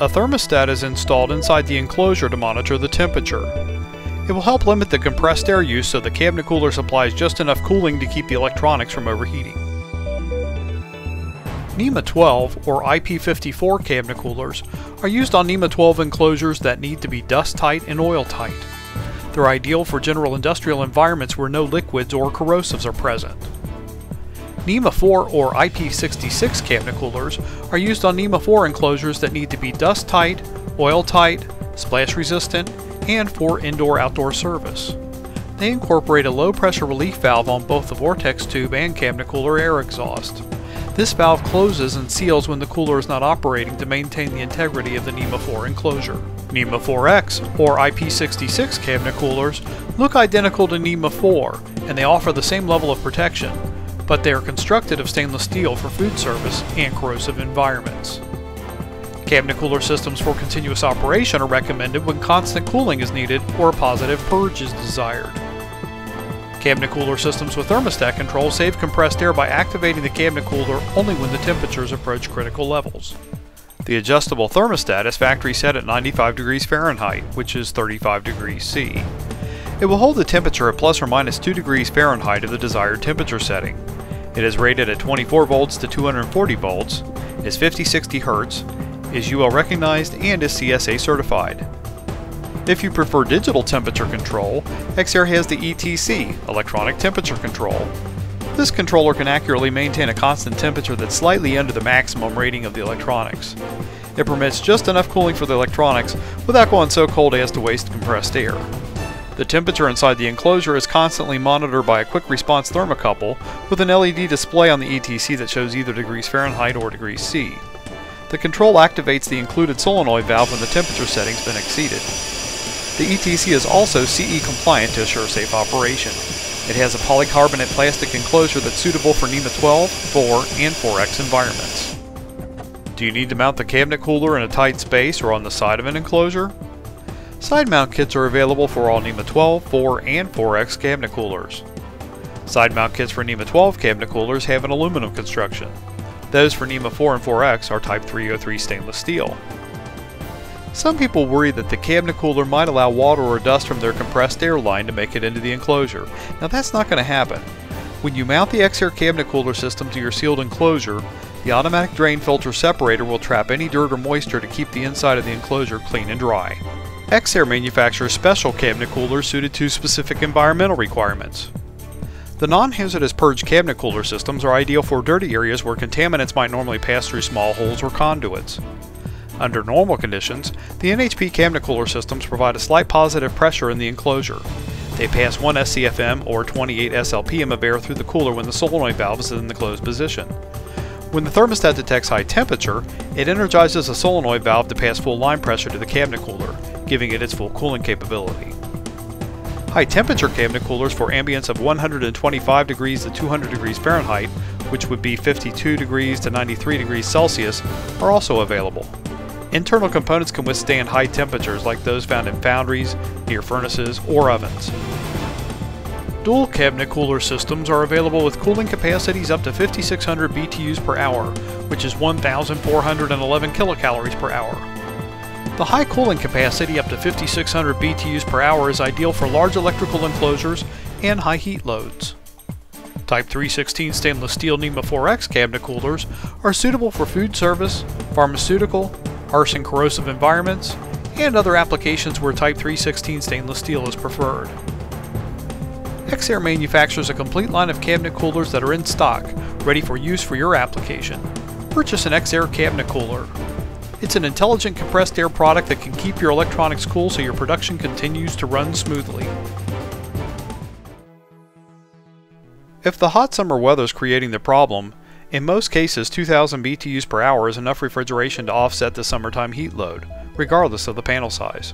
A thermostat is installed inside the enclosure to monitor the temperature. It will help limit the compressed air use so the cabinet cooler supplies just enough cooling to keep the electronics from overheating. NEMA 12 or IP54 cabinet coolers are used on NEMA 12 enclosures that need to be dust tight and oil tight. They're ideal for general industrial environments where no liquids or corrosives are present. NEMA 4 or IP66 cabinet coolers are used on NEMA 4 enclosures that need to be dust tight, oil tight, splash resistant, and for indoor-outdoor service. They incorporate a low pressure relief valve on both the vortex tube and cabinet cooler air exhaust. This valve closes and seals when the cooler is not operating to maintain the integrity of the NEMA 4 enclosure. NEMA 4X or IP66 cabinet coolers look identical to NEMA 4 and they offer the same level of protection, but they are constructed of stainless steel for food service and corrosive environments. Cabinet cooler systems for continuous operation are recommended when constant cooling is needed or a positive purge is desired. Cabinet cooler systems with thermostat control save compressed air by activating the cabinet cooler only when the temperatures approach critical levels. The adjustable thermostat is factory set at 95 degrees Fahrenheit, which is 35 degrees C. It will hold the temperature at plus or minus 2 degrees Fahrenheit of the desired temperature setting. It is rated at 24 volts to 240 volts, is 50-60 Hz, is UL recognized, and is CSA certified. If you prefer digital temperature control, Xair has the ETC, Electronic Temperature Control. This controller can accurately maintain a constant temperature that's slightly under the maximum rating of the electronics. It permits just enough cooling for the electronics without going so cold as to waste compressed air. The temperature inside the enclosure is constantly monitored by a quick response thermocouple with an LED display on the ETC that shows either degrees Fahrenheit or degrees C. The control activates the included solenoid valve when the temperature setting's been exceeded. The ETC is also CE compliant to assure safe operation. It has a polycarbonate plastic enclosure that's suitable for NEMA 12, 4, and 4X environments. Do you need to mount the cabinet cooler in a tight space or on the side of an enclosure? Side mount kits are available for all NEMA 12, 4, and 4X cabinet coolers. Side mount kits for NEMA 12 cabinet coolers have an aluminum construction. Those for NEMA 4 and 4X are Type 303 stainless steel. Some people worry that the cabinet cooler might allow water or dust from their compressed air line to make it into the enclosure. Now that's not going to happen. When you mount the Xair cabinet cooler system to your sealed enclosure, the automatic drain filter separator will trap any dirt or moisture to keep the inside of the enclosure clean and dry. Xair manufactures special cabinet coolers suited to specific environmental requirements. The non-hazardous purge cabinet cooler systems are ideal for dirty areas where contaminants might normally pass through small holes or conduits. Under normal conditions, the NHP cabinet cooler systems provide a slight positive pressure in the enclosure. They pass 1 SCFM or 28 SLPM of air through the cooler when the solenoid valve is in the closed position. When the thermostat detects high temperature, it energizes a solenoid valve to pass full line pressure to the cabinet cooler, giving it its full cooling capability. High temperature cabinet coolers for ambience of 125 degrees to 200 degrees Fahrenheit, which would be 52 degrees to 93 degrees Celsius, are also available. Internal components can withstand high temperatures like those found in foundries, near furnaces, or ovens. Dual cabinet cooler systems are available with cooling capacities up to 5600 BTUs per hour, which is 1411 kilocalories per hour. The high cooling capacity up to 5600 BTUs per hour is ideal for large electrical enclosures and high heat loads. Type 316 stainless steel NEMA 4X cabinet coolers are suitable for food service, pharmaceutical, harsh and corrosive environments, and other applications where Type 316 stainless steel is preferred. Xair manufactures a complete line of cabinet coolers that are in stock, ready for use for your application. Purchase an Xair cabinet cooler. It's an intelligent compressed air product that can keep your electronics cool so your production continues to run smoothly. If the hot summer weather is creating the problem, in most cases 2000 BTUs per hour is enough refrigeration to offset the summertime heat load, regardless of the panel size.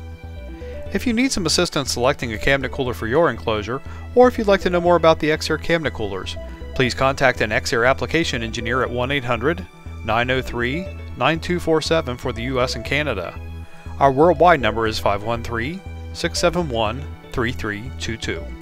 If you need some assistance selecting a cabinet cooler for your enclosure, or if you'd like to know more about the Xair cabinet coolers, please contact an Xair application engineer at 1-800-903-9247 for the US and Canada. Our worldwide number is 513-671-3322.